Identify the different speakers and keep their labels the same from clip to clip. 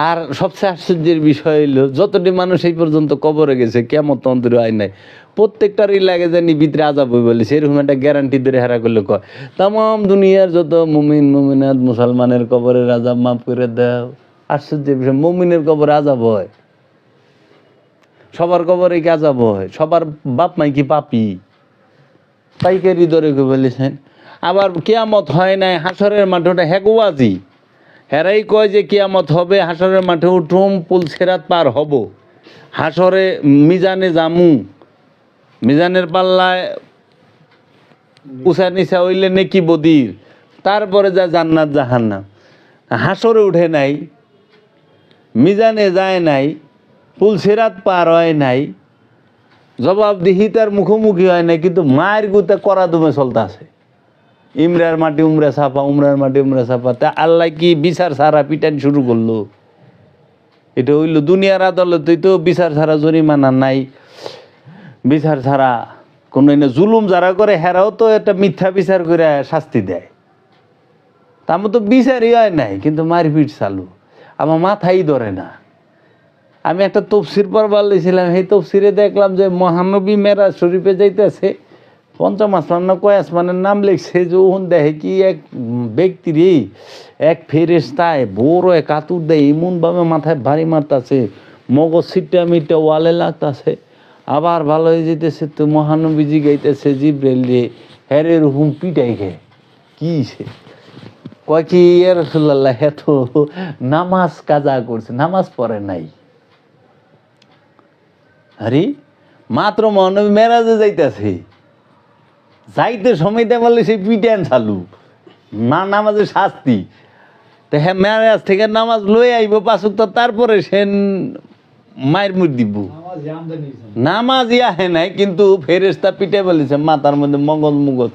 Speaker 1: আর সবচেয়ে আশ্চর্যের বিষয় হইলো যতটি মানুষ এই পর্যন্ত কবরে গেছে কিয়ামত অন্তরে হয় নাই, প্রত্যেকটারই লাগে জানি ভিতরে আযাব হই বলে সেরকম একটা গ্যারান্টি ধরে হেরা করলে কয় তাম দুনিয়ার যত মুমিন মুমিনাত মুসলমানের কবরের আযাব মাফ করে দাও। আশ্চর্যের বিষয়, মুমিনের কবরে আযাব হয়? সবার কবরে কি আযাব হয়? সবার বাপ মাই কি পাপী? পাইকারি দরে কে বলেছেন। আবার কিয়ামত হয় নাই, হাসরের মাঠে ওটা হেগোয়াজি, হেরাই কয় যে কিয়ামত হবে, হাসরের মাঠে উঠুম, পুল সেরাত পার হব, হাসরে মিজানে জামু, মিজানের পাল্লায় উষা নিশা হইলে নেকি বদির, তারপরে যা জান্নাত জাহান্নাম। হাসরে উঠে নাই, মিজানে যায় নাই, পুল সেরাত পার হয় নাই, জবাবদিহি তার মুখোমুখি হয় নাই, কিন্তু মায়ের গুতে করা দুমে চলতেছে। ইমরার মাটি উমরা ছাপা, উমরার মাটি উমরা ছাপা। তা আল্লাহ কি বিচার ছাড়া পিটান শুরু করলো? এটা হইল দুনিয়ার আদালতেই তো বিচার ছাড়া জরিমানা নাই, বিচার ছাড়া কোনো এনে জুলুম যারা করে হেরাও তো একটা মিথ্যা বিচার করে শাস্তি দেয়। তার মতো বিচারই হয় নাই, কিন্তু মারপিট চালু। আমার মাথাই ধরে না। আমি একটা তফসির পড়বার লেছিলাম, সেই তফসিরে দেখলাম যে মহানবী মেরাজ শরীফে যাইতেছে, পঞ্চম আসমান না কয় আসমানের নাম লিখছে, যে ওখান দেখে কি এক ব্যক্তির এক ফেরেশতায় বড় এক কাতুর দেয় এমনভাবে মাথায় ভারী মারতাছে, মগজ ছিটটা মিটটা ওয়ালে লাগতাছে, আবার ভালো হয়ে যেতেছে। তো মহানবীজি গাইতেছে জিব্রাইল রে, হ্যারে রকম পিটাই খেয়ে কি সে কয় কি ইয়া রাসূলুল্লাহ, এত নামাজ কাজা করছে, নামাজ পড়ে নাই। আরে মাত্র মহানবী মেরাজে যাইতেছে, যাইতে সময় দেয় বলে সেই পিটান চালু, না নামাজের শাস্তি। তো হ্যাঁ মেরাজ থেকে নামাজ লয়ে আইব পাঁচ ওয়াক্ত, তারপরে সে মায়ের মুখ দিব। নামাজই আহে নাই, কিন্তু ফেরেশতা পিটে বলেছে মাথার মধ্যে মগজ মুগজ।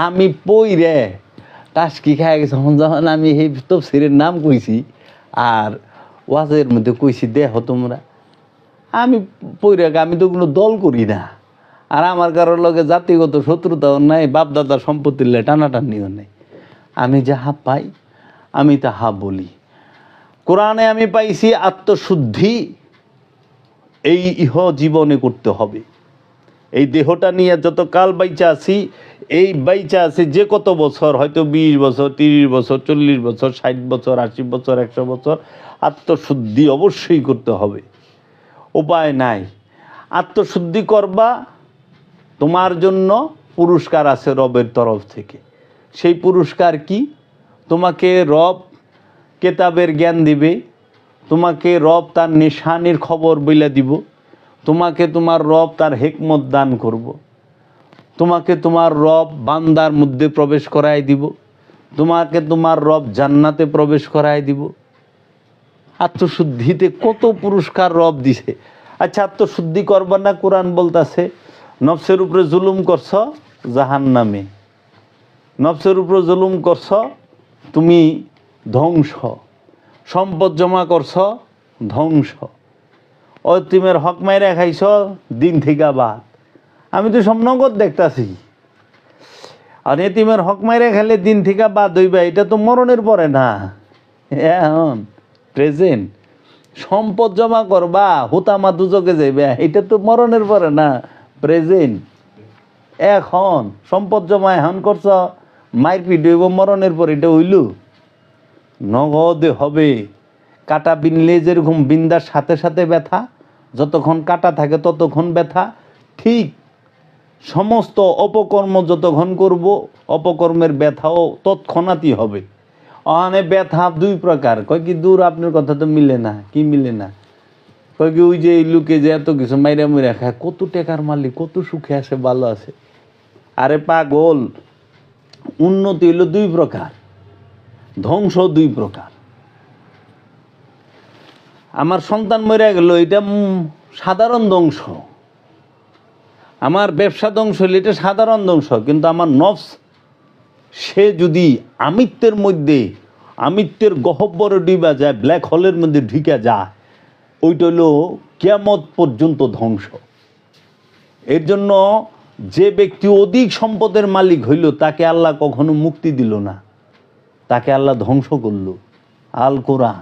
Speaker 1: আমি পইরে টাসকি খাই গেছে। যখন আমি এই তফসিরের নাম কইছি আর ওয়াজের মধ্যে কইছি দেখো তোমরা, আমি পইরে, আমি তো কোনো দল করি না, আর আমার কারোর লগে জাতিগত শত্রুতাও নাই, বাপদাদার সম্পত্তির লাই টানাটানিও নেই। আমি যাহা পাই আমি তাহা বলি। কোরআনে আমি পাইছি আত্মশুদ্ধি এই ইহ জীবনে করতে হবে। এই দেহটা নিয়ে যত কাল বাইচা আছি, এই বাইচা আছি যে কত বছর, হয়তো 20 বছর, 30 বছর, 40 বছর, 60 বছর, 80 বছর, 100 বছর, আত্মশুদ্ধি অবশ্যই করতে হবে, উপায় নাই। আত্মশুদ্ধি করবা, তোমার জন্য পুরস্কার আছে রবের তরফ থেকে। সেই পুরস্কার কি? তোমাকে রব কেতাবের জ্ঞান দিবে, তোমাকে রব তার নিশানির খবর বইলা দিব, তোমাকে তোমার রব তার হিকমত দান করব, তোমাকে তোমার রব বান্দার মধ্যে প্রবেশ করায় দিব, তোমাকে তোমার রব জান্নাতে প্রবেশ করায় দিব। আত্মশুদ্ধিতে কত পুরস্কার রব দিছে। আচ্ছা, আত্মশুদ্ধি করবা না? কোরআন বলতাছে নফসের উপরে জুলুম করছ জাহান্নামে, নফসের উপরে জুলুম করছ তুমি ধ্বংস, সম্পদ জমা করছ ধ্বংস, অতিমের হক মাইরা খাইছ দিন থেকে বাদ। আমি তো সব নগদ দেখতাছি। আর এতিমের হক মাইরা খাইলে দিন থেকে বাদ হইবা, এটা তো মরণের পরে না, এখন প্রেজেন্ট। সম্পদ জমা করবা হুতামা দুজকে যাইবে, এটা তো মরণের পরে না, প্রেজেন্ট। এখন সম্পদ জমা এখন করছ, মায়ের পিঠ হইব মরণের পর, এটা হইল নগদে হবে। কাটা বিনলে যেরকম বিন্দার সাথে সাথে ব্যথা, যতক্ষণ কাটা থাকে ততক্ষণ ব্যথা, ঠিক সমস্ত অপকর্ম যতক্ষণ করব অপকর্মের ব্যথাও তৎক্ষণাৎই হবে। ওখানে ব্যথা দুই প্রকার। কয় কি দূর, আপনার কথা তো মিলে না। কি মিলে না? কয় কি ওই যে এই লোকে যে এত কিছু মাইরা মুইরা খায়, কত টাকার মালিক, কত সুখে আছে, ভালো আছে। আরে পাগল, উন্নতি হইল দুই প্রকার, ধ্বংস দুই প্রকার। আমার সন্তান মরে গেল, এটা সাধারণ ধ্বংস। আমার ব্যবসা ধ্বংস হইলে এটা সাধারণ ধ্বংস। কিন্তু আমার নফস, সে যদি আমিত্বের মধ্যে, আমিত্বের গহ্বরে ডুবা যায়, ব্ল্যাক হোলের মধ্যে ঢুকে যায়, ওইটা হলো কিয়ামত পর্যন্ত ধ্বংস। এর জন্য যে ব্যক্তি অধিক সম্পদের মালিক হইল, তাকে আল্লাহ কখনো মুক্তি দিল না, তাকে আল্লাহ ধ্বংস করল। আল কোরআন।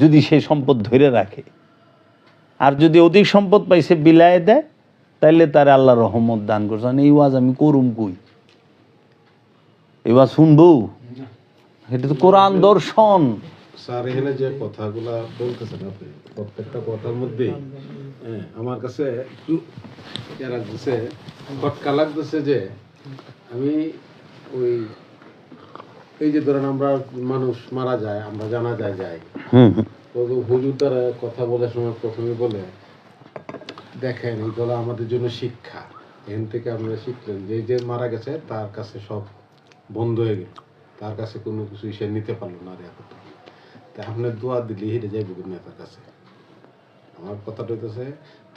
Speaker 1: যদি সেই সম্পদ ধরে রাখে। আর যদি অধিক সম্পদ পাইছে বিলায় দেয়, তাইলে তার আল্লাহ রহমত দান করছেন। এই ওয়াজ আমি করুম কই? এই ওয়াজ শুনবো? এটা তো কোরআন দর্শন।
Speaker 2: স্যার এখানে যে কথাগুলা বলতেছেন আপনি, প্রত্যেকটা কথার মধ্যেই আমার কাছে একটু লাগতেছে, খটকা লাগতেছে যে আমি ওই এই যে ধরেন আমরা মানুষ মারা যায়, আমরা জানা যায় যাই, তো হুজুর দ্বারা কথা বলার সময় প্রথমে বলে দেখেন এইগুলো আমাদের জন্য শিক্ষা। এখান থেকে আমরা শিখলেন যে যে মারা গেছে তার কাছে সব বন্ধ হয়ে গেল, তার কাছে কোনো কিছু সে নিতে পারলো না। আর এখন তা আপনার দোয়া দিলে হেঁটে যাইব কিন্তু তার কাছে। আমার কথাটা হইতেছে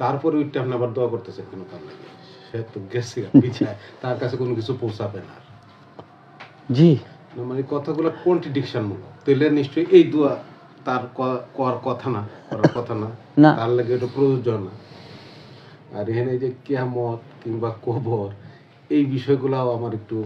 Speaker 2: তারপরে ওইটা আপনি আবার দোয়া করতেছে কেন? তার লাগে সে তো গেছে পিছায়, তার কাছে কোনো কিছু পৌঁছাবে না।
Speaker 1: জি,
Speaker 2: মানে কথাগুলো কন্ট্রাডিকশন মূলক, তাহলে নিশ্চয়ই এই দোয়া তার করার কথা না,
Speaker 1: না।
Speaker 2: তার লাগে এটা প্রযোজ্য না। আর এখানে এই যে কিয়ামত কিংবা কবর, এই বিষয়গুলো আমার একটু